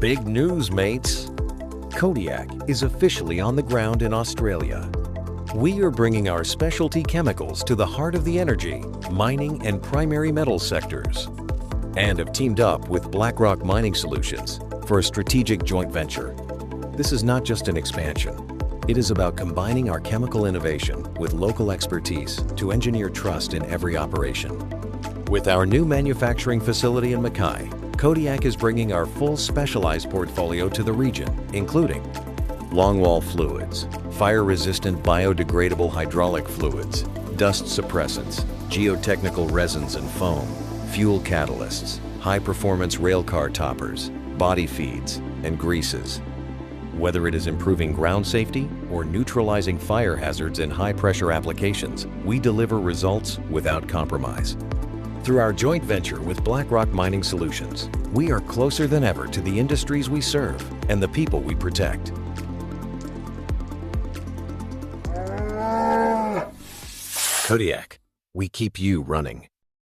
Big news, mates! Kodiak is officially on the ground in Australia. We are bringing our specialty chemicals to the heart of the energy, mining, and primary metal sectors, and have teamed up with Blackrock Mining Solutions for a strategic joint venture. This is not just an expansion. It is about combining our chemical innovation with local expertise to engineer trust in every operation. With our new manufacturing facility in Mackay, Kodiak is bringing our full specialized portfolio to the region, including longwall fluids, fire-resistant biodegradable hydraulic fluids, dust suppressants, geotechnical resins and foam, fuel catalysts, high-performance railcar toppers, body feeds, and greases. Whether it is improving ground safety or neutralizing fire hazards in high-pressure applications, we deliver results without compromise. Through our joint venture with Blackrock Mining Solutions, we are closer than ever to the industries we serve and the people we protect. Kodiak, we keep you running.